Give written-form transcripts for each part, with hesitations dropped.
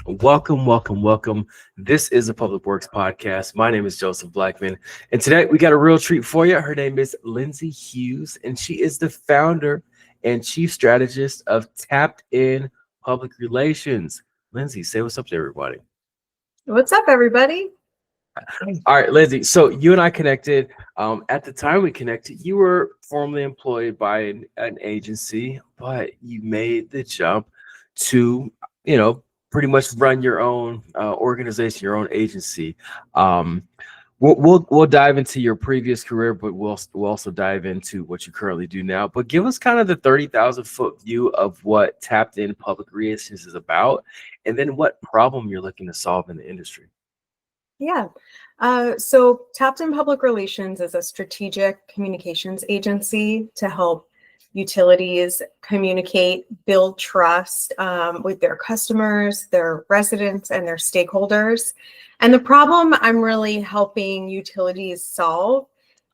Welcome, welcome, welcome. This is a Public Works podcast. My name is Joseph Blackman, and today we got a real treat for you. Her name is Lindsay Hughes, and she is the founder and chief strategist of Tappedin Public Relations. Lindsay, say what's up to everybody. What's up, everybody? All right, Lindsay. So you and I connected. At the time we connected, you were formerly employed by an agency, but you made the jump to, you know, pretty much run your own organization, your own agency. Um, we'll dive into your previous career, but we'll also dive into what you currently do now. But give us kind of the 30,000-foot view of what Tapped In Public Relations is about, and then what problem you're looking to solve in the industry. Yeah. So Tappedin Public Relations is a strategic communications agency to help utilities communicate, build trust with their customers, their residents, and their stakeholders. And the problem I'm really helping utilities solve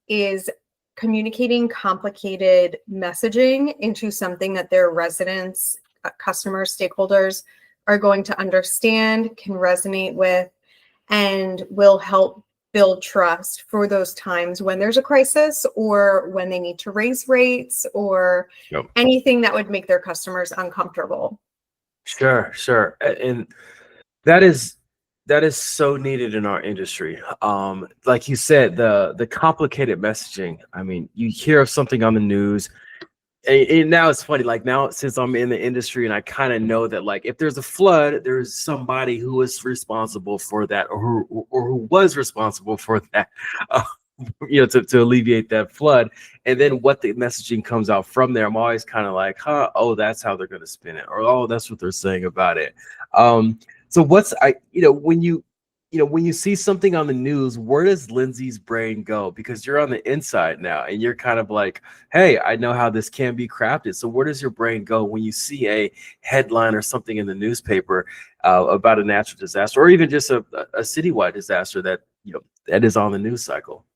is communicating complicated messaging into something that their residents, customers, stakeholders are going to understand, can resonate with, and will help build trust for those times when there's a crisis or when they need to raise rates or anything that would make their customers uncomfortable. Sure. And that is so needed in our industry. Like you said, the complicated messaging. I mean, you hear of something on the news, and now it's funny, like now since I'm in the industry and I kind of know that, like, if there's a flood, there's somebody who is responsible for that, or who was responsible for that, uh, to alleviate that flood. And then what the messaging comes out from there, I'm always kind of like, oh, that's how they're going to spin it, or oh, that's what they're saying about it. So when you see something on the news, where does Lindsay's brain go? Because you're on the inside now and you're kind of like, hey, I know how this can be crafted. So where does your brain go when you see a headline or something in the newspaper about a natural disaster, or even just a citywide disaster that is on the news cycle?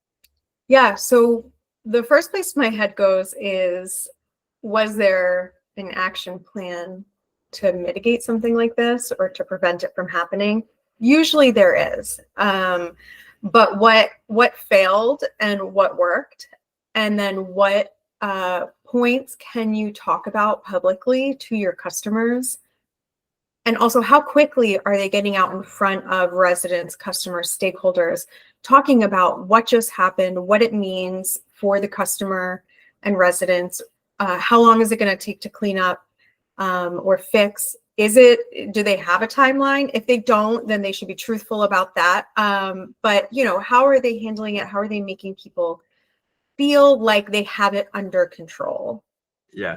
Yeah, so the first place my head goes is, was there an action plan to mitigate something like this or to prevent it from happening? Usually there is, but what failed and what worked, and then what points can you talk about publicly to your customers, and also how quickly are they getting out in front of residents, customers, stakeholders, talking about what just happened, what it means for the customer and residents, how long is it going to take to clean up or fix. Do they have a timeline? If they don't, then they should be truthful about that. But how are they handling it? How are they making people feel like they have it under control? Yeah.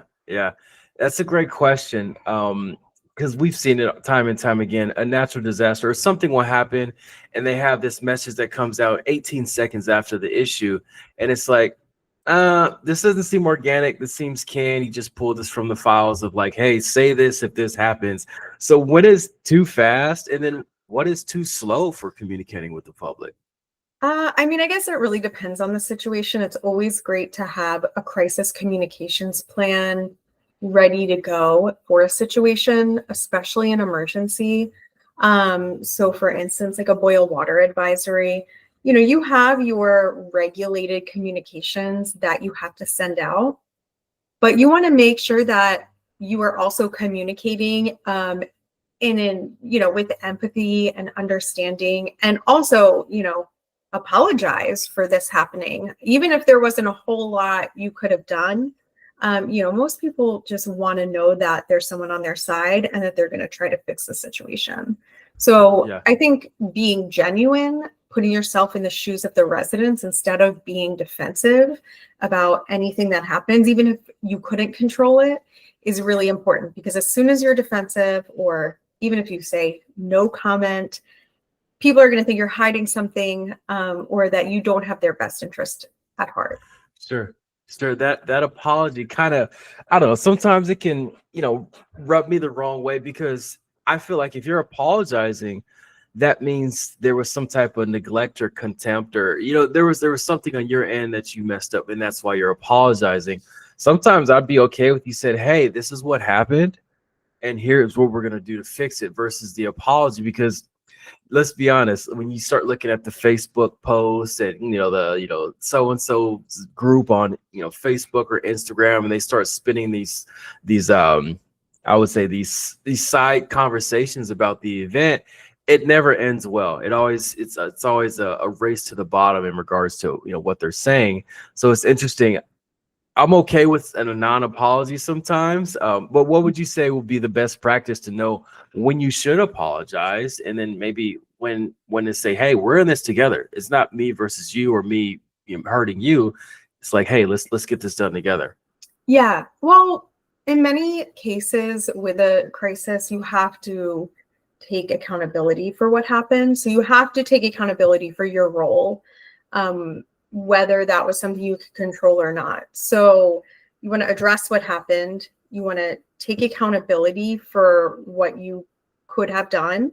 That's a great question. Because we've seen it time and time again. A natural disaster or something will happen, and they have this message that comes out 18 seconds after the issue, and it's like, this doesn't seem organic. This seems canned. You just pulled this from the files of, like, hey, say this if this happens. So what is too fast, and then what is too slow for communicating with the public? I guess it really depends on the situation. It's always great to have a crisis communications plan ready to go for a situation, especially an emergency. So for instance, like a boil water advisory, you have your regulated communications that you have to send out, but you want to make sure that you are also communicating with empathy and understanding, and also, apologize for this happening. Even if there wasn't a whole lot you could have done, most people just want to know that there's someone on their side and that they're going to try to fix the situation. So yeah. I think being genuine, putting yourself in the shoes of the residents instead of being defensive about anything that happens, even if you couldn't control it, is really important. Because as soon as you're defensive, or even if you say no comment, people are going to think you're hiding something, or that you don't have their best interest at heart. Sure. That apology kind of, I don't know, sometimes it can, rub me the wrong way, because I feel like if you're apologizing, that means there was some type of neglect or contempt, or, there was something on your end that you messed up, and that's why you're apologizing. Sometimes I'd be okay with you said, hey, this is what happened. and here's what we're going to do to fix it, versus the apology. Because let's be honest, when you start looking at the Facebook posts and so and so group on Facebook or Instagram, and they start spinning these I would say these side conversations about the event, it never ends well. It's always a race to the bottom in regards to what they're saying. So it's interesting. I'm okay with a non-apology sometimes, but what would you say would be the best practice to know when you should apologize, and then maybe when to say, "Hey, we're in this together. It's not me versus you, or me hurting you. It's like, hey, let's get this done together." Yeah. Well, in many cases with a crisis, you have to take accountability for what happened. So you have to take accountability for your role, whether that was something you could control or not. So you want to address what happened. You want to take accountability for what you could have done.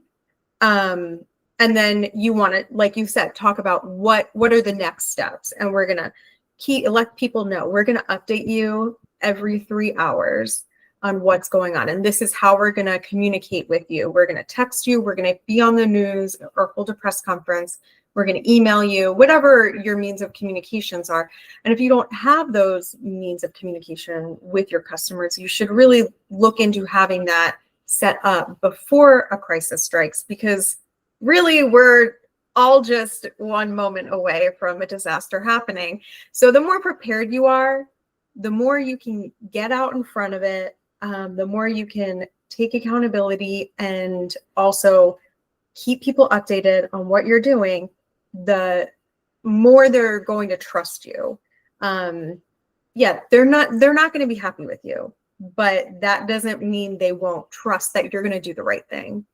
And then you want to, like you said, talk about what are the next steps. And we're going to let people know. We're going to update you every 3 hours on what's going on. And this is how we're going to communicate with you. We're going to text you. We're going to be on the news or hold a press conference. We're going to email you, whatever your means of communications are. And if you don't have those means of communication with your customers, you should really look into having that set up before a crisis strikes, because really we're all just one moment away from a disaster happening. So the more prepared you are, the more you can get out in front of it, the more you can take accountability and also keep people updated on what you're doing, the more they're going to trust you. Yeah, they're not going to be happy with you, but that doesn't mean they won't trust that you're going to do the right thing.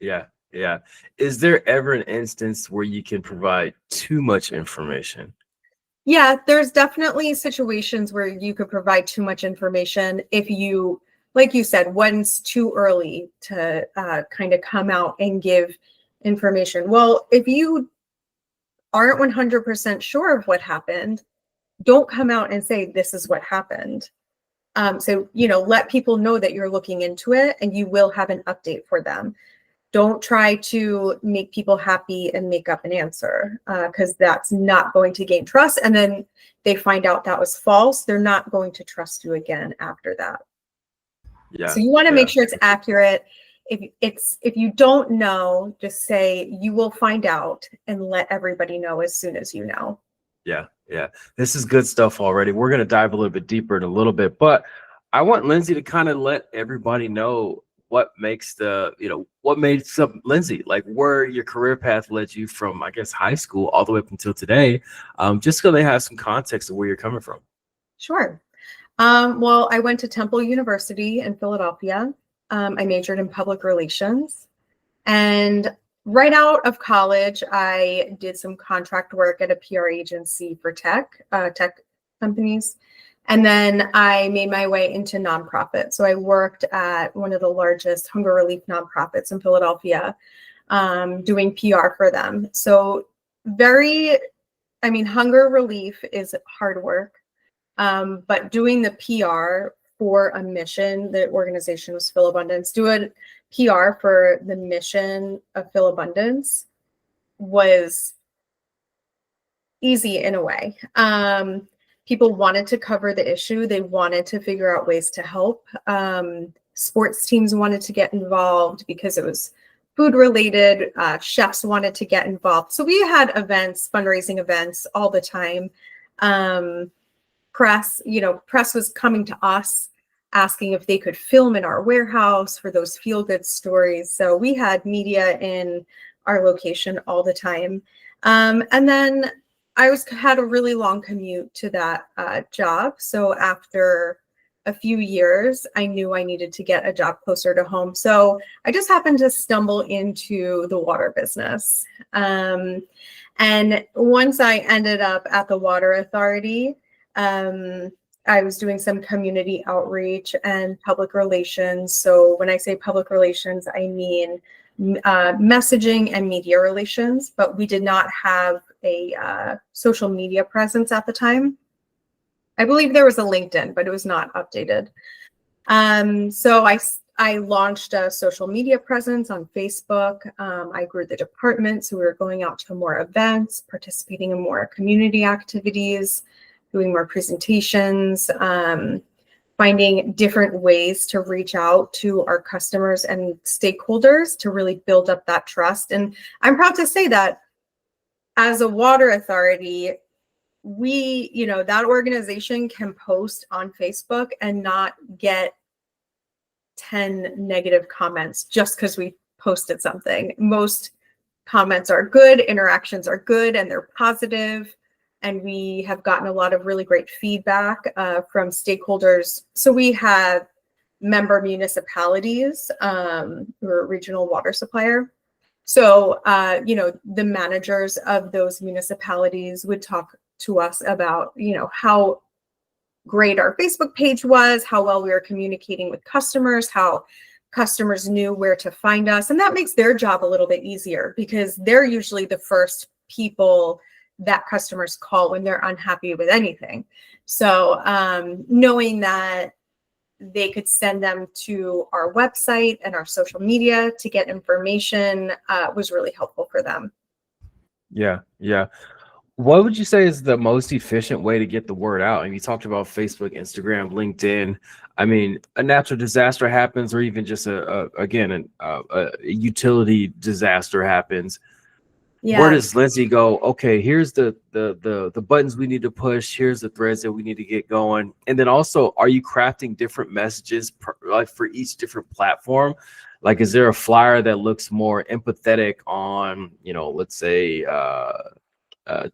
Yeah. Yeah. Is there ever an instance where you can provide too much information? Yeah, there's definitely situations where you could provide too much information if you, like you said, one's too early to kind of come out and give information. Well, if you aren't 100% sure of what happened, don't come out and say, this is what happened. So, let people know that you're looking into it and you will have an update for them. Don't try to make people happy and make up an answer, because that's not going to gain trust. And then they find out that was false. They're not going to trust you again after that. Yeah. So you want to make sure it's accurate. If you don't know, just say you will find out and let everybody know as soon as you know. Yeah. Yeah. This is good stuff already. We're going to dive a little bit deeper in a little bit, but I want Lindsay to kind of let everybody know what makes what makes up Lindsay, like where your career path led you from, I guess, high school all the way up until today, just so they have some context of where you're coming from. Sure. Well, I went to Temple University in Philadelphia. I majored in public relations, and right out of college, I did some contract work at a PR agency for tech companies. And then I made my way into nonprofit. So I worked at one of the largest hunger relief nonprofits in Philadelphia, doing PR for them. So hunger relief is hard work, but doing the PR for a mission, the organization was Phil Abundance, doing PR for the mission of Phil Abundance was easy in a way. People wanted to cover the issue. They wanted to figure out ways to help. Sports teams wanted to get involved because it was food related. Chefs wanted to get involved. So we had events, fundraising events all the time. Press was coming to us asking if they could film in our warehouse for those feel good stories. So we had media in our location all the time. And then I had a really long commute to that job. So after a few years, I knew I needed to get a job closer to home. So I just happened to stumble into the water business. And once I ended up at the Water Authority, I was doing some community outreach and public relations. So when I say public relations, I mean messaging and media relations, but we did not have a social media presence at the time. I believe there was a LinkedIn, but it was not updated. So I launched a social media presence on Facebook. I grew the department, so we were going out to more events, participating in more community activities, doing more presentations, finding different ways to reach out to our customers and stakeholders to really build up that trust. And I'm proud to say that as a water authority, we, that organization can post on Facebook and not get 10 negative comments just because we posted something. Most comments are good, interactions are good, and they're positive. And we have gotten a lot of really great feedback from stakeholders. So we have member municipalities, we're a regional water supplier. So, the managers of those municipalities would talk to us about, how great our Facebook page was, how well we were communicating with customers, how customers knew where to find us. And that makes their job a little bit easier because they're usually the first people that customers call when they're unhappy with anything. So knowing that they could send them to our website and our social media to get information was really helpful for them. Yeah. What would you say is the most efficient way to get the word out? And you talked about Facebook, Instagram, LinkedIn. I mean, a natural disaster happens, or even just a utility disaster happens. Yeah. Where does Lindsay go? Okay, here's the buttons we need to push. Here's the threads that we need to get going. And then also, are you crafting different messages like for each different platform? Like, is there a flyer that looks more empathetic on, let's say,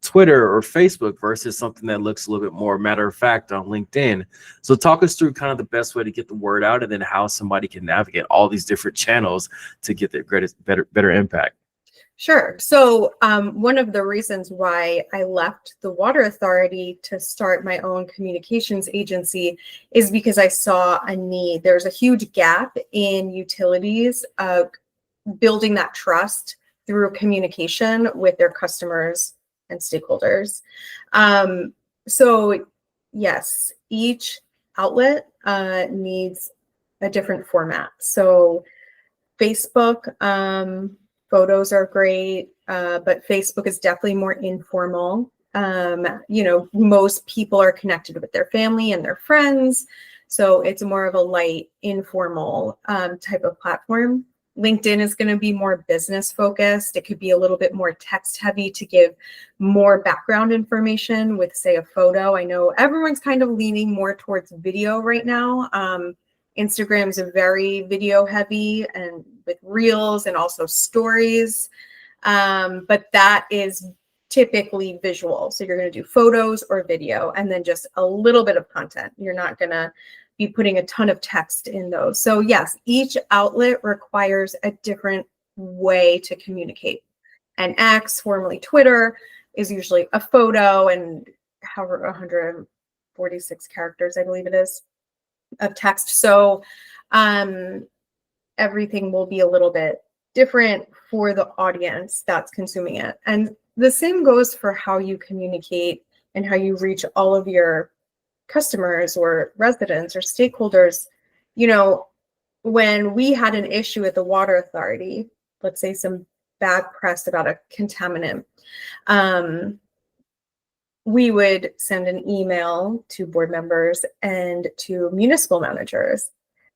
Twitter or Facebook versus something that looks a little bit more matter of fact on LinkedIn? So talk us through kind of the best way to get the word out, and then how somebody can navigate all these different channels to get their better impact. Sure. So one of the reasons why I left the Water Authority to start my own communications agency is because I saw a need. There's a huge gap in utilities building that trust through communication with their customers and stakeholders. So yes, each outlet needs a different format. So Facebook, photos are great, but Facebook is definitely more informal. Most people are connected with their family and their friends. So it's more of a light, informal type of platform. LinkedIn is going to be more business focused. It could be a little bit more text heavy to give more background information with, say, a photo. I know everyone's kind of leaning more towards video right now. Instagram is very video heavy and with reels and also stories. But that is typically visual. So you're going to do photos or video and then just a little bit of content. You're not going to be putting a ton of text in those. So yes, each outlet requires a different way to communicate. And X, formerly Twitter, is usually a photo and however 146 characters, I believe it is, of text. So everything will be a little bit different for the audience that's consuming it. And the same goes for how you communicate and how you reach all of your customers or residents or stakeholders. When we had an issue at the Water Authority, let's say some bad press about a contaminant, we would send an email to board members and to municipal managers,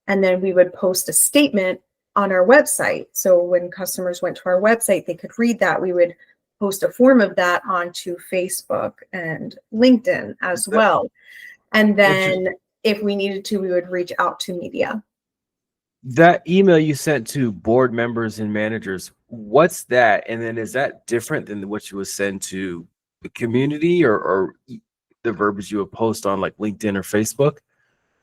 and then we would post a statement on our website. So when customers went to our website, they could read that. We would post a form of that onto Facebook and LinkedIn as well. And then if we needed to, we would reach out to media. That email you sent to board members and managers, what's that? And then is that different than what you would send to the community or the verbiage you would post on like LinkedIn or Facebook?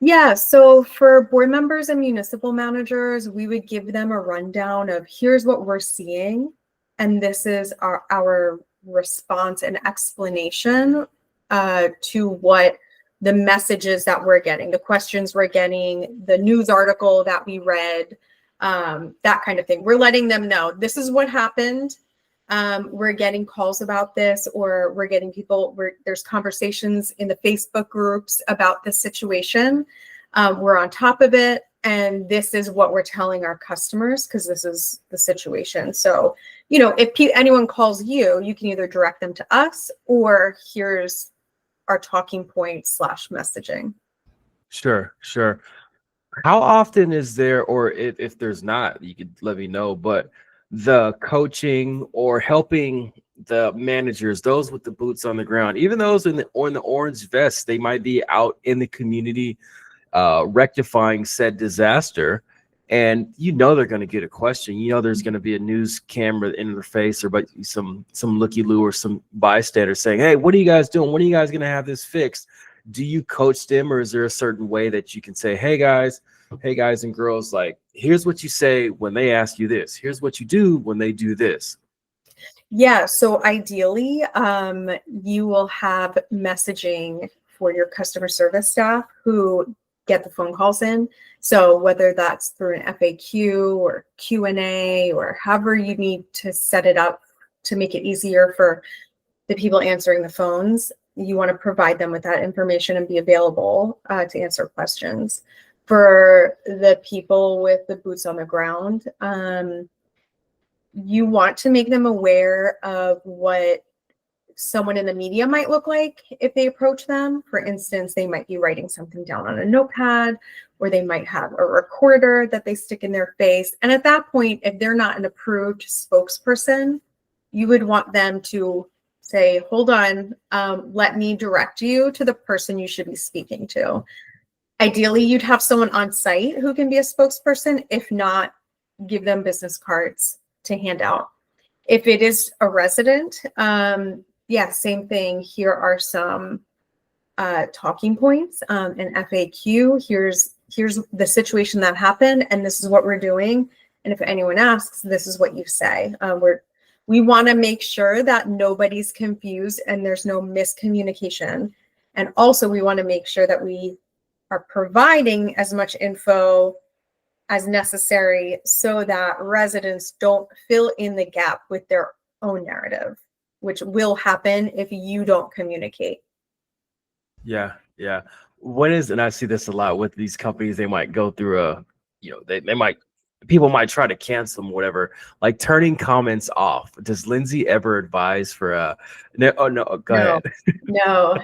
Yeah, so for board members and municipal managers, we would give them a rundown of here's what we're seeing, and this is our response and explanation to what the messages that we're getting, the questions we're getting, the news article that we read, that kind of thing. We're letting them know this is what happened. We're getting calls about this, or we're getting there's conversations in the Facebook groups about this situation. We're on top of it, and this is what we're telling our customers because this is the situation. So, if anyone calls you, you can either direct them to us or here's our talking point / messaging. Sure, sure. How often is there, or if there's not, you could let me know, but the coaching or helping the managers, those with the boots on the ground, even those in the orange vests, they might be out in the community rectifying said disaster, and they're going to get a question. There's going to be a news camera in their face, or but some looky-loo or some bystander saying, "Hey, what are you guys doing? When are you guys going to have this fixed?" Do you coach them, or is there a certain way that you can say, hey guys and girls, like, here's what you say when they ask you this, here's what you do when they do this? Yeah, so ideally, you will have messaging for your customer service staff who get the phone calls in. So whether that's through an FAQ or Q&A or however you need to set it up to make it easier for the people answering the phones, you want to provide them with that information and be available to answer questions. For the people with the boots on the ground, you want to make them aware of what someone in the media might look like if they approach them. For instance, they might be writing something down on a notepad, or they might have a recorder that they stick in their face. And at that point, if they're not an approved spokesperson, you would want them to say, hold on, let me direct you to the person you should be speaking to. Ideally, you'd have someone on site who can be a spokesperson. If not, give them business cards to hand out. If it is a resident, same thing. Here are some talking points, an FAQ. Here's the situation that happened, and this is what we're doing. And if anyone asks, this is what you say. We want to make sure that nobody's confused and there's no miscommunication. And also, we want to make sure that we are providing as much info as necessary so that residents don't fill in the gap with their own narrative, which will happen if you don't communicate. Yeah. And I see this a lot with these companies, they might go through people might try to cancel them, whatever, like turning comments off. Does Lindsay ever advise for no? Oh no, go ahead. No.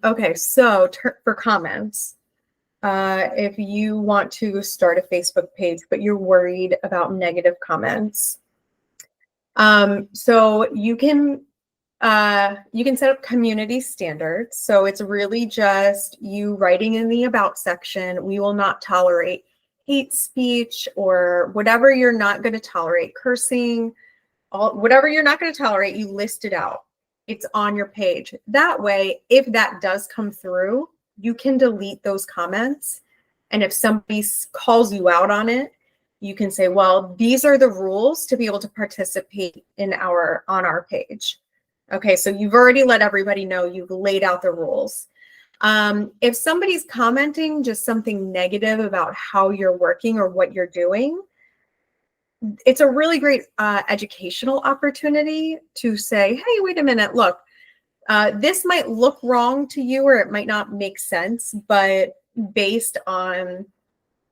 Okay, so for comments, if you want to start a Facebook page, but you're worried about negative comments, so you can set up community standards. So it's really just you writing in the about section, we will not tolerate hate speech or whatever you're not going to tolerate, cursing, whatever you're not going to tolerate, you list it out. It's on your page. That way, if that does come through, you can delete those comments. And if somebody calls you out on it, you can say, well, these are the rules to be able to participate on our page. Okay, so you've already let everybody know, you've laid out the rules. If somebody's commenting just something negative about how you're working or what you're doing, it's a really great educational opportunity to say, hey, wait a minute, look, this might look wrong to you or it might not make sense, but based on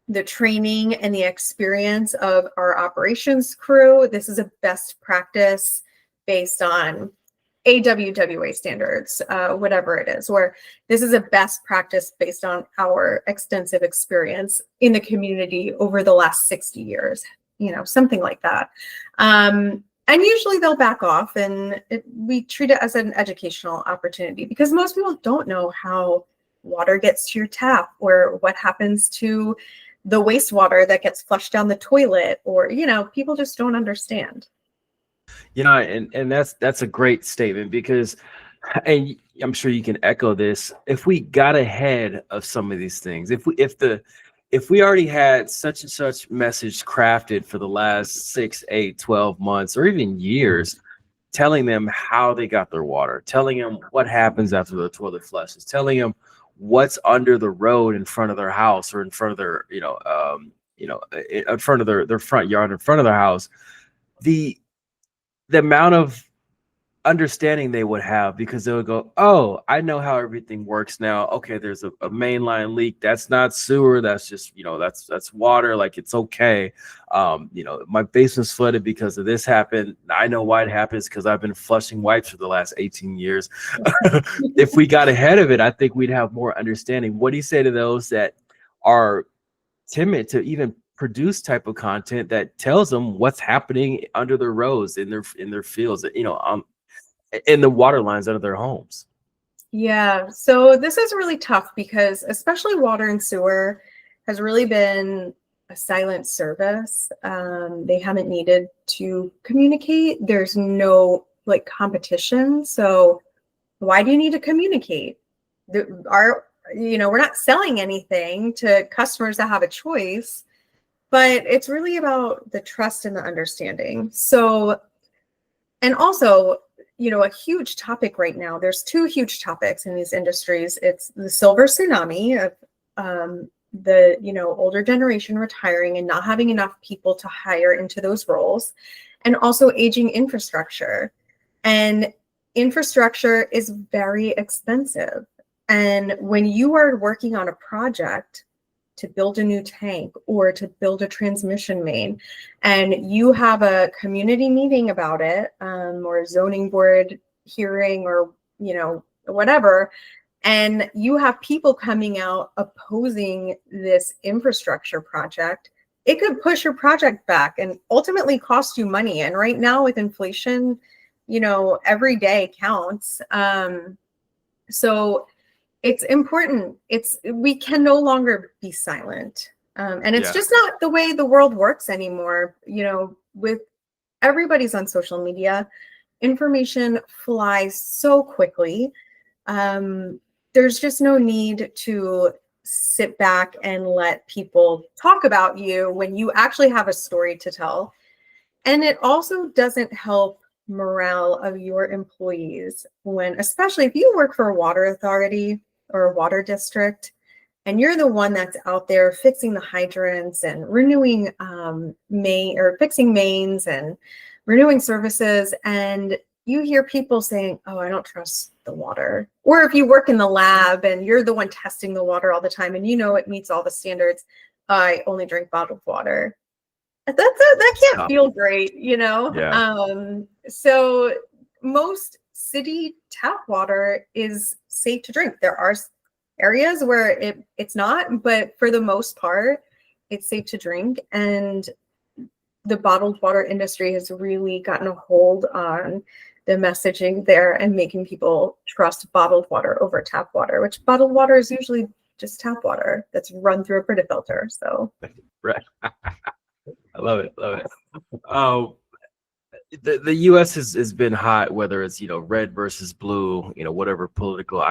the training and the experience of our operations crew, this is a best practice based on AWWA standards, whatever it is, where this is a best practice based on our extensive experience in the community over the last 60 years, something like that. And usually they'll back off, and we treat it as an educational opportunity because most people don't know how water gets to your tap or what happens to the wastewater that gets flushed down the toilet, or, people just don't understand. And that's a great statement, because, and I'm sure you can echo this, if we got ahead of some of these things, if we already had such and such message crafted for the last 6, 8, 12 months, or even years, telling them how they got their water, telling them what happens after the toilet flushes, telling them what's under the road in front of their house or in front of their, in front of their front yard, in front of their house, the amount of understanding they would have, because they would go, oh, I know how everything works now. Okay, there's a mainline leak. That's not sewer. That's just, that's water. Like, it's okay. My basement's flooded because of this happened. I know why it happens because I've been flushing wipes for the last 18 years. If we got ahead of it, I think we'd have more understanding. What do you say to those that are timid to even produce type of content that tells them what's happening under their roads, in their fields, in the water lines under their homes? Yeah, so this is really tough because especially water and sewer has really been a silent service. They haven't needed to communicate. There's no like competition. So why do you need to communicate? We're not selling anything to customers that have a choice, but it's really about the trust and the understanding. So, and also, a huge topic right now, there's two huge topics in these industries. It's the silver tsunami of the older generation retiring and not having enough people to hire into those roles, and also aging infrastructure. And infrastructure is very expensive. And when you are working on a project to build a new tank or to build a transmission main, and you have a community meeting about it, or a zoning board hearing, or whatever, and you have people coming out opposing this infrastructure project, it could push your project back and ultimately cost you money. And right now with inflation, every day counts. So it's important. We can no longer be silent. And it's just not the way the world works anymore. With everybody's on social media, information flies so quickly. There's just no need to sit back and let people talk about you when you actually have a story to tell. And it also doesn't help morale of your employees especially if you work for a water authority or a water district, and you're the one that's out there fixing the hydrants and renewing fixing mains and renewing services, and you hear people saying, oh, I don't trust the water. Or if you work in the lab and you're the one testing the water all the time and it meets all the standards, I only drink bottled water. That can't feel great, So most city tap water is safe to drink. There are areas where it's not, but for the most part, it's safe to drink. And the bottled water industry has really gotten a hold on the messaging there and making people trust bottled water over tap water, which bottled water is usually just tap water that's run through a Brita filter. So, right. I love it. The U.S. has been hot, whether it's red versus blue, whatever political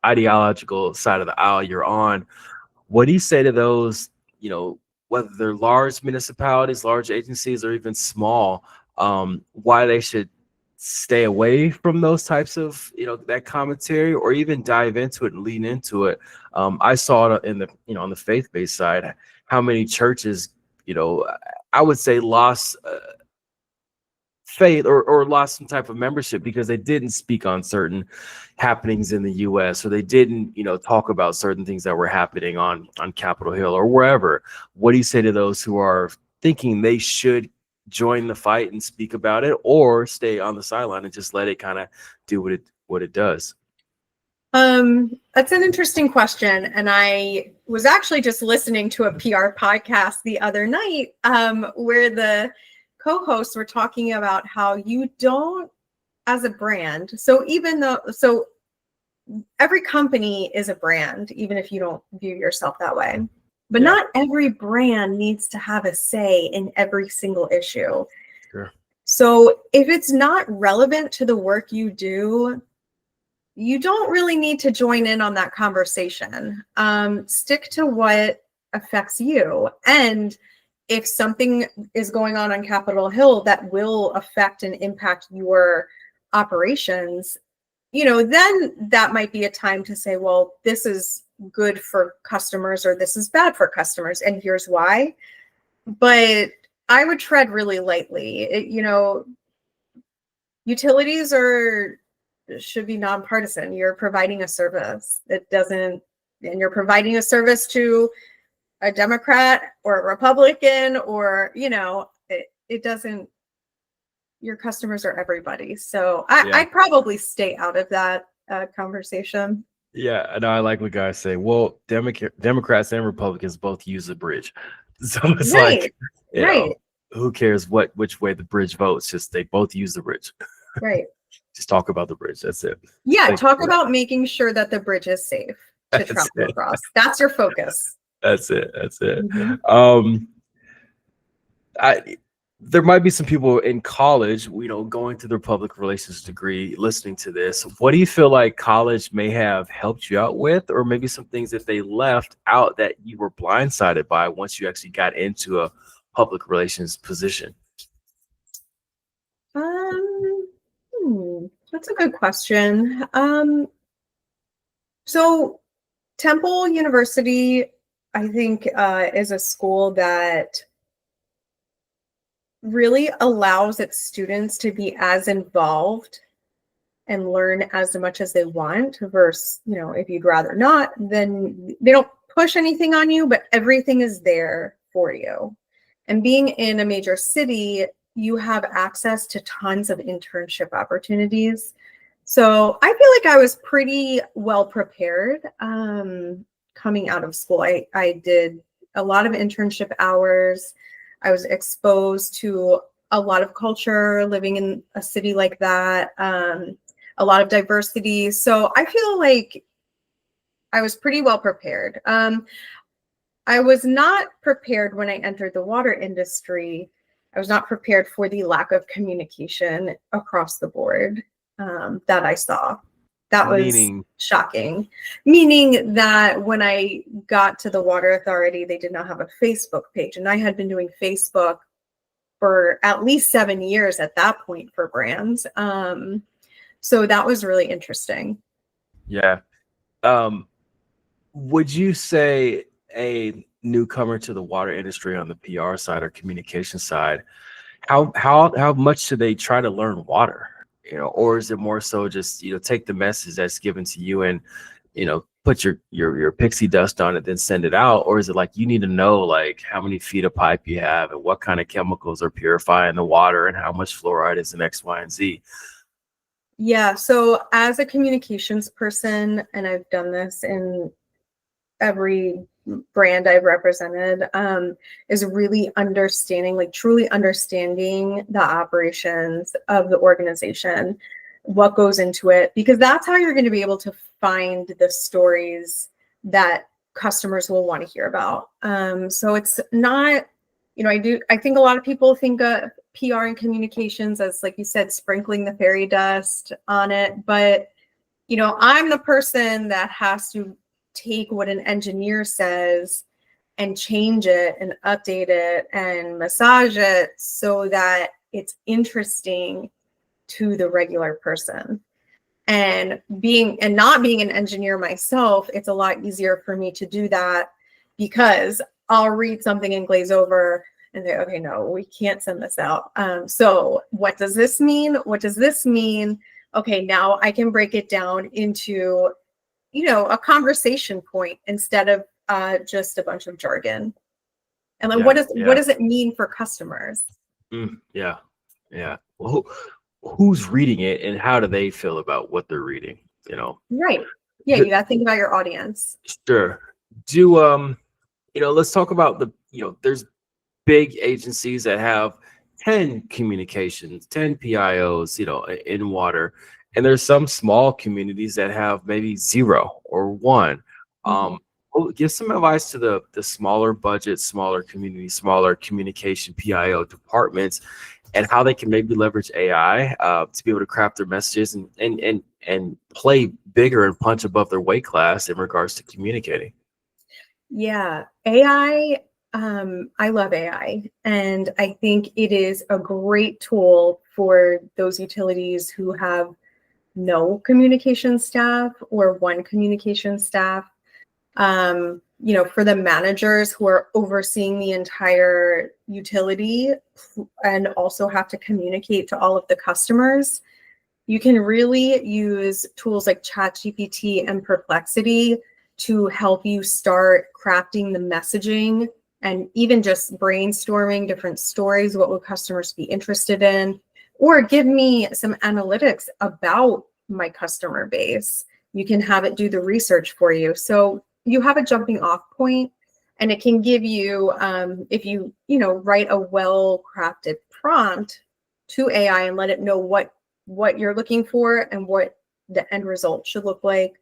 ideological side of the aisle you're on. What do you say to those, whether they're large municipalities, large agencies, or even small, why they should stay away from those types of that commentary, or even dive into it and lean into it? I saw it in the on the faith-based side, how many churches I would say lost faith or lost some type of membership because they didn't speak on certain happenings in the US, or they didn't talk about certain things that were happening on Capitol Hill or wherever. What do you say to those who are thinking they should join the fight and speak about it, or stay on the sideline and just let it kind of do what it does? That's an interesting question. And I was actually just listening to a PR podcast the other night, where the co-hosts were talking about how you don't, as a brand, so every company is a brand, even if you don't view yourself that way, but not every brand needs to have a say in every single issue. Sure. So if it's not relevant to the work you do, you don't really need to join in on that conversation. Stick to what affects you. And if something is going on Capitol Hill that will affect and impact your operations, then that might be a time to say, well, this is good for customers or this is bad for customers, and here's why. But I would tread really lightly. utilities should be nonpartisan. You're providing a service. And you're providing a service to a Democrat or a Republican, or, it doesn't, your customers are everybody. So I'd probably stay out of that conversation. Yeah, I know. I like what guys say. Well, Democrats and Republicans both use the bridge, so it's Right. you Right. know, who cares which way the bridge votes? Just they both use the bridge. Right. Just talk about the bridge. That's it. Yeah. Thank Talk you. about making sure that the bridge is safe to That's travel it. across. That's your focus. That's it. That's it. Mhm. There might be some people in college, going through their public relations degree, listening to this. What do you feel like college may have helped you out with, or maybe some things that they left out that you were blindsided by once you actually got into a public relations position? That's a good question. So Temple University, I think, is a school that really allows its students to be as involved and learn as much as they want versus, if you'd rather not, then they don't push anything on you, but everything is there for you. And being in a major city, you have access to tons of internship opportunities. So I feel like I was pretty well prepared coming out of school. I did a lot of internship hours. I was exposed to a lot of culture living in a city like that, a lot of diversity. So I feel like I was pretty well prepared. I was not prepared when I entered the water industry. I was not prepared for the lack of communication across the board that I saw. That was shocking. Meaning that when I got to the Water Authority, they did not have a Facebook page. And I had been doing Facebook for at least 7 years at that point for brands. So that was really interesting. Yeah. Would you say a newcomer to the water industry on the PR side or communication side, how much should they try to learn water? Or is it more so just, take the message that's given to you and, put your pixie dust on it, then send it out? Or is it like you need to know like how many feet of pipe you have and what kind of chemicals are purifying the water and how much fluoride is in X, Y, and Z? Yeah. So as a communications person, and I've done this in every brand I've represented, is really understanding, like truly understanding the operations of the organization, what goes into it, because that's how you're going to be able to find the stories that customers will want to hear about. So it's not, I think a lot of people think of PR and communications as, like you said, sprinkling the fairy dust on it. But, I'm the person that has to take what an engineer says and change it and update it and massage it so that it's interesting to the regular person. And not being an engineer myself, it's a lot easier for me to do that because I'll read something and glaze over and say, okay, no, we can't send this out. So what does this mean? What does this mean? Okay, now I can break it down into a conversation point instead of just a bunch of jargon. And then what does it mean for customers? Yeah. Well, who's reading it and how do they feel about what they're reading? Right. Yeah, you got to think about your audience. Sure. Let's talk about there's big agencies that have 10 communications, 10 PIOs, in water. And there's some small communities that have maybe 0 or 1. Give some advice to the smaller budget, smaller community, smaller communication PIO departments, and how they can maybe leverage AI to be able to craft their messages and play bigger and punch above their weight class in regards to communicating. Yeah, AI. I love AI, and I think it is a great tool for those utilities who have no communication staff or one communication staff. For the managers who are overseeing the entire utility and also have to communicate to all of the customers, you can really use tools like ChatGPT and Perplexity to help you start crafting the messaging and even just brainstorming different stories. What would customers be interested in? Or give me some analytics about my customer base. You can have it do the research for you. So you have a jumping off point, and it can give you, if you write a well-crafted prompt to AI and let it know what you're looking for and what the end result should look like,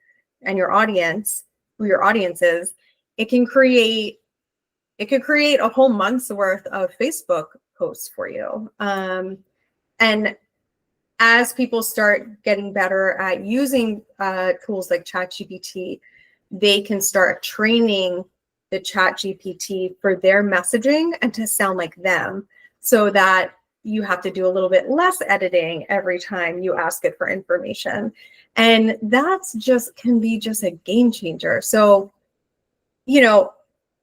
and your audience, who your audience is, it could create a whole month's worth of Facebook posts for you. And as people start getting better at using tools like ChatGPT, they can start training the ChatGPT for their messaging and to sound like them, so that you have to do a little bit less editing every time you ask it for information. And that's can be just a game changer. So,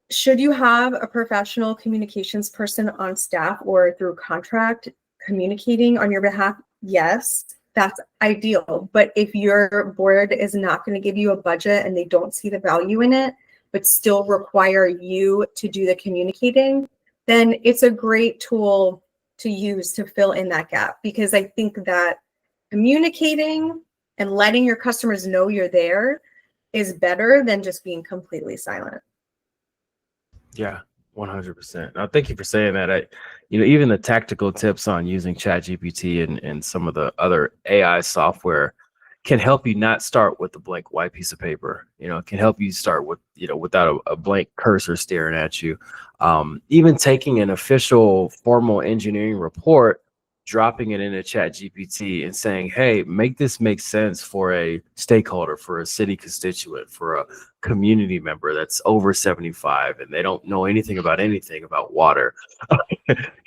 should you have a professional communications person on staff or through contract communicating on your behalf? Yes, that's ideal. But if your board is not going to give you a budget and they don't see the value in it, but still require you to do the communicating, then it's a great tool to use to fill in that gap. Because I think that communicating and letting your customers know you're there is better than just being completely silent. Yeah, 100%. Now, thank you for saying that. Even the tactical tips on using ChatGPT and some of the other AI software can help you not start with a blank white piece of paper. It can help you start with, without a blank cursor staring at you. Even taking an official formal engineering report, dropping it into ChatGPT and saying, hey, make this make sense for a stakeholder, for a city constituent, for a community member that's over 75 and they don't know anything about water.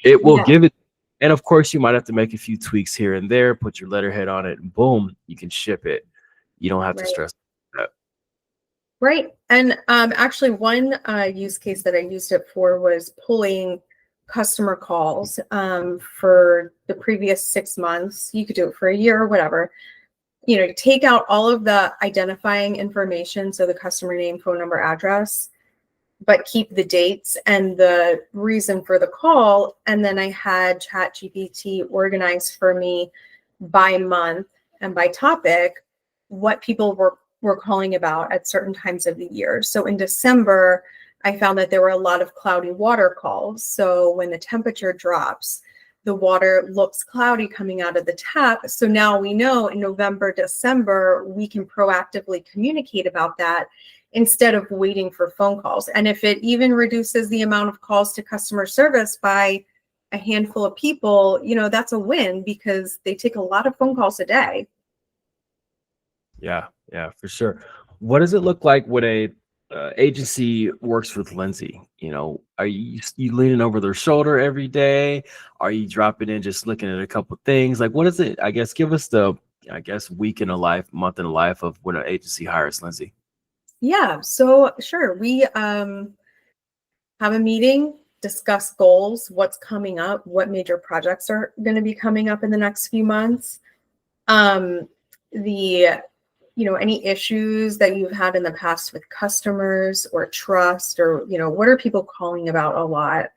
It will give it. And of course, you might have to make a few tweaks here and there, put your letterhead on it, and boom, you can ship it. You don't have to stress that. Right. And actually, one use case that I used it for was pulling customer calls for the previous 6 months. You could do it for a year or whatever. Take out all of the identifying information, so the customer name, phone number, address, but keep the dates and the reason for the call. And then I had ChatGPT organize for me by month and by topic what people were calling about at certain times of the year. So in December, I found that there were a lot of cloudy water calls. So when the temperature drops, the water looks cloudy coming out of the tap. So now we know in November, December, we can proactively communicate about that instead of waiting for phone calls. And if it even reduces the amount of calls to customer service by a handful of people, that's a win, because they take a lot of phone calls a day. Yeah, for sure. What does it look like when a agency works with Lindsay? Are you leaning over their shoulder every day? Are you dropping in, just looking at a couple things? Like, what is it? I guess give us the week in a life, month in a life of when an agency hires Lindsay. Yeah, so sure. We have a meeting, discuss goals, what's coming up, what major projects are going to be coming up in the next few months. Any issues that you've had in the past with customers or trust, or, what are people calling about a lot?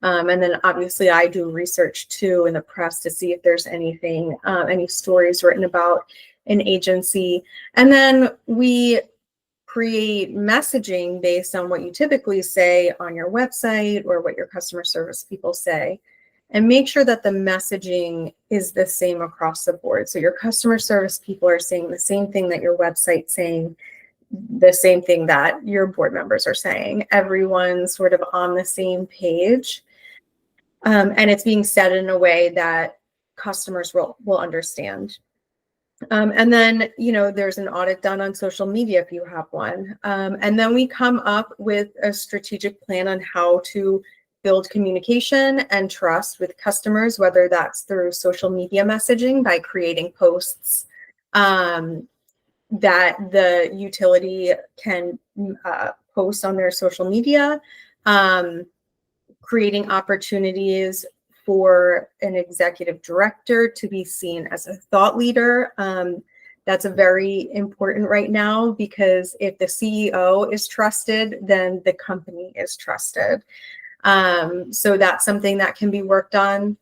And then obviously I do research too in the press to see if there's anything, any stories written about an agency. And then we create messaging based on what you typically say on your website or what your customer service people say, and make sure that the messaging is the same across the board. So your customer service people are saying the same thing that your website's saying, the same thing that your board members are saying. Everyone's sort of on the same page. And it's being said in a way that customers will understand. And then, there's an audit done on social media if you have one. And then we come up with a strategic plan on how to build communication and trust with customers, whether that's through social media messaging by creating posts that the utility can posts on their social media, creating opportunities for an executive director to be seen as a thought leader. That's a very important right now, because if the CEO is trusted, then the company is trusted. So that's something that can be worked on.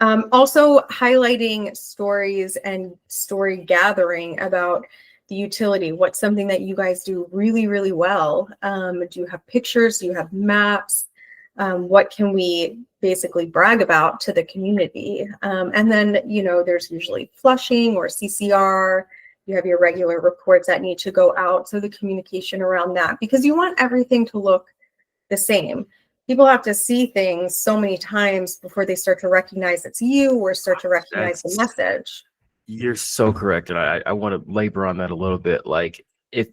Also highlighting stories and story gathering about the utility. What's something that you guys do really, really well? Do you have pictures? Do you have maps? What can we basically brag about to the community? And then, there's usually flushing or CCR. You have your regular reports that need to go out. So the communication around that, because you want everything to look the same. People have to see things so many times before they start to recognize it's you or start to recognize the message. You're so correct. And I want to labor on that a little bit. Like, if,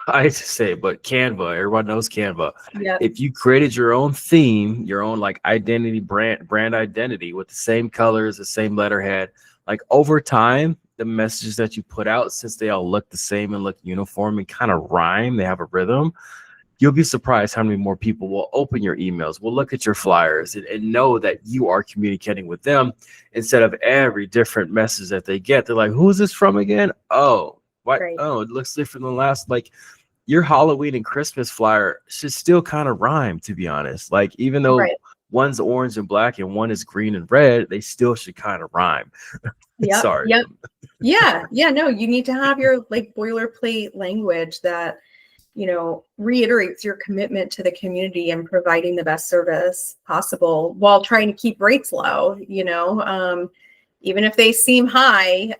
I hate to say it, but Canva, everyone knows Canva. Yep. If you created your own theme, your own like identity, brand identity with the same colors, the same letterhead, like over time, the messages that you put out, since they all look the same and look uniform and kind of rhyme, they have a rhythm, you'll be surprised how many more people will open your emails, will look at your flyers and know that you are communicating with them, instead of every different message that they get. They're like, who's this from again? Oh, what? Right. Oh, it looks different than last. Like, your Halloween and Christmas flyer should still kind of rhyme, to be honest. Like, even though one's orange and black and one is green and red, they still should kind of rhyme. Yep. Sorry. Yep. Yeah. No, you need to have your like boilerplate language that reiterates your commitment to the community and providing the best service possible while trying to keep rates low. Even if they seem high,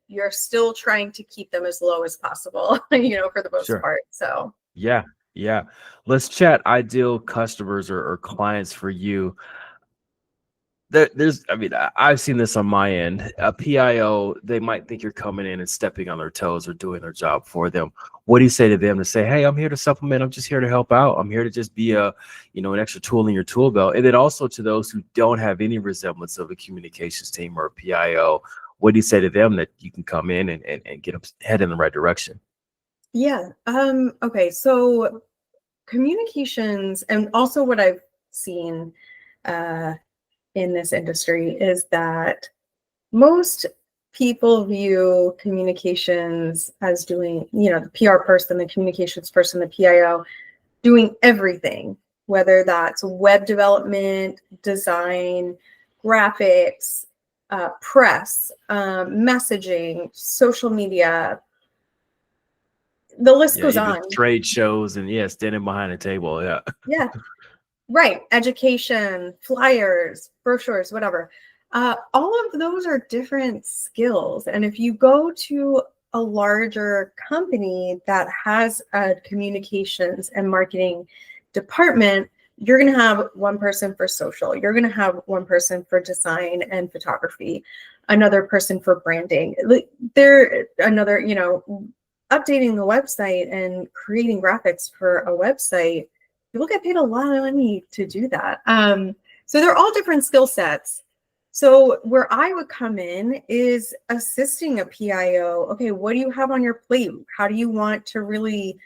you're still trying to keep them as low as possible, for the most part. So yeah. Let's chat ideal customers or clients for you. I've seen this on my end. A PIO, they might think you're coming in and stepping on their toes or doing their job for them. What do you say to them to say, hey, I'm here to supplement. I'm just here to help out. I'm here to just be an extra tool in your tool belt. And then also to those who don't have any resemblance of a communications team or a PIO, what do you say to them that you can come in and get them head in the right direction? Yeah. Okay. So communications, and also what I've seen, in this industry, is that most people view communications as doing, the PR person, the communications person, the PIO, doing everything, whether that's web development, design, graphics, press, messaging, social media. The list goes on. Trade shows and standing behind a table. Yeah. Yeah. Right. Education, flyers, brochures, whatever. All of those are different skills. And if you go to a larger company that has a communications and marketing department, you're going to have one person for social. You're going to have one person for design and photography, another person for branding. Another, updating the website and creating graphics for a website. People get paid a lot of money to do that. So they're all different skill sets. So where I would come in is assisting a PIO. Okay, what do you have on your plate? How do you want to really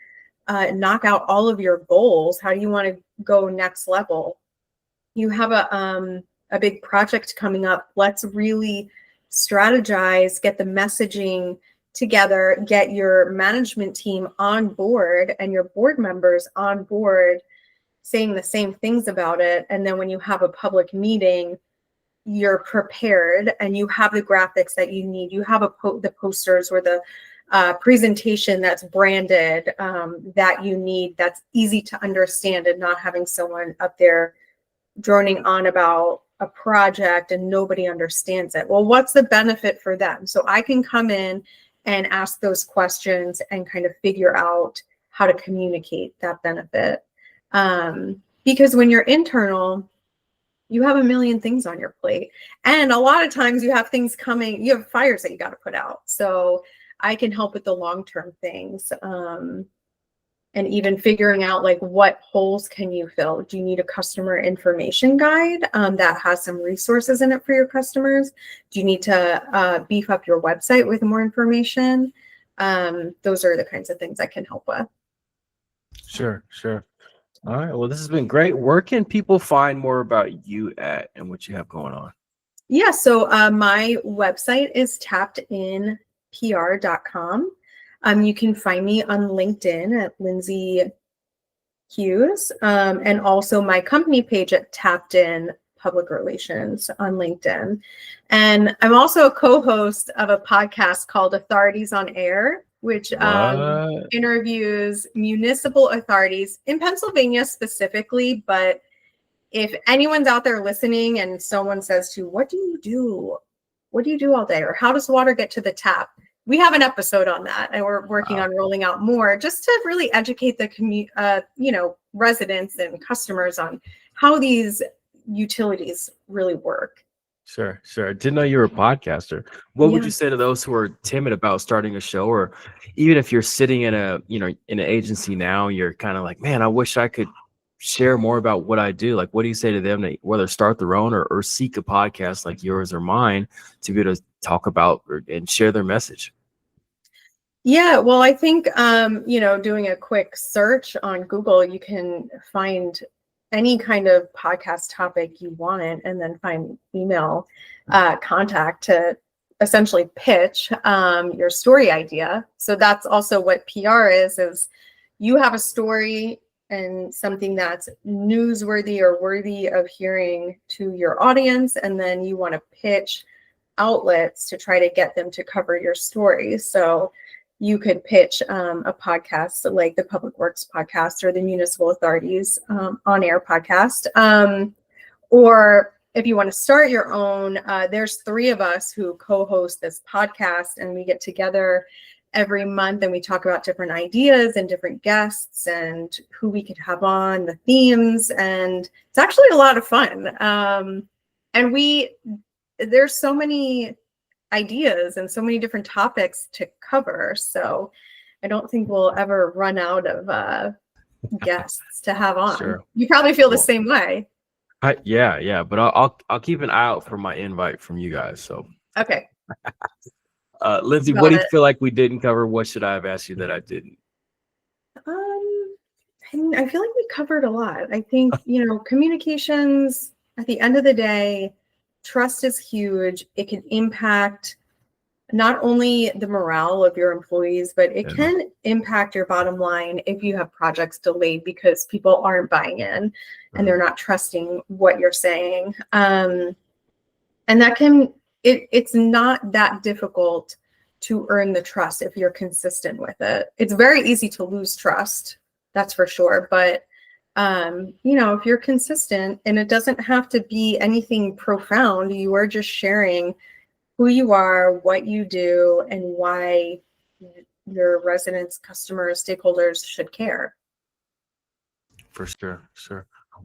knock out all of your goals? How do you want to go next level? You have a big project coming up. Let's really strategize, get the messaging together, get your management team on board and your board members on board, saying the same things about it. And then when you have a public meeting, you're prepared and you have the graphics that you need. You have the posters or the presentation that's branded, that you need, that's easy to understand, and not having someone up there droning on about a project and nobody understands it. Well, what's the benefit for them? So I can come in and ask those questions and kind of figure out how to communicate that benefit. Because when you're internal, you have a million things on your plate. And a lot of times you have things coming, you have fires that you got to put out. So I can help with the long-term things. And even figuring out like what holes can you fill? Do you need a customer information guide that has some resources in it for your customers? Do you need to beef up your website with more information? Those are the kinds of things I can help with. Sure, sure. All right. Well, this has been great. Where can people find more about you at and what you have going on? Yeah, so my website is tappedinpr.com. You can find me on LinkedIn at Lindsay Hughes, and also my company page at Tappedin Public Relations on LinkedIn. And I'm also a co-host of a podcast called Authorities on Air, which What? interviews municipal authorities in Pennsylvania specifically. But if anyone's out there listening and someone says to, what do you do? What do you do all day? Or how does water get to the tap? We have an episode on that, and we're working on rolling out more just to really educate the residents and customers on how these utilities really work. Sure, sure. Didn't know you were a podcaster. What would Yeah. you say to those who are timid about starting a show, or even if you're sitting in in an agency now, you're kind of like, man, I wish I could share more about what I do. Like, what do you say to them to whether start their own or seek a podcast like yours or mine to be able to talk about and share their message? Yeah, well, I think doing a quick search on Google, you can find any kind of podcast topic you want, and then find email contact to essentially pitch your story idea. So that's also what PR is you have a story and something that's newsworthy or worthy of hearing to your audience, and then you want to pitch outlets to try to get them to cover your story. So you could pitch a podcast like the Public Works podcast or the Municipal Authorities on air podcast. Or if you want to start your own, there's 3 of us who co-host this podcast, and we get together every month and we talk about different ideas and different guests and who we could have on, the themes, and it's actually a lot of fun. And there's so many ideas and so many different topics to cover. So I don't think we'll ever run out of guests to have on. Sure. You probably feel the same way. Yeah. But I'll keep an eye out for my invite from you guys. So Okay. Lindsay, what do you feel like we didn't cover? What should I have asked you that I didn't? I feel like we covered a lot. I think, communications at the end of the day, trust is huge. It can impact not only the morale of your employees, but it can impact your bottom line if you have projects delayed because people aren't buying in and they're not trusting what you're saying. And that it's not that difficult to earn the trust if you're consistent with it. It's very easy to lose trust, that's for sure. But if you're consistent, and it doesn't have to be anything profound, you are just sharing who you are, what you do, and why your residents, customers, stakeholders should care. For sure.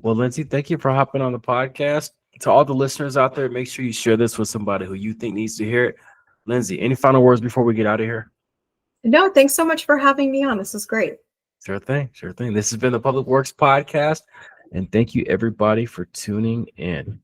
Well, Lindsay, thank you for hopping on the podcast. To all the listeners out there, make sure you share this with somebody who you think needs to hear it. Lindsay, any final words before we get out of here? No, thanks so much for having me on. This is great. Sure thing. This has been the Public Works Podcast, and thank you everybody for tuning in.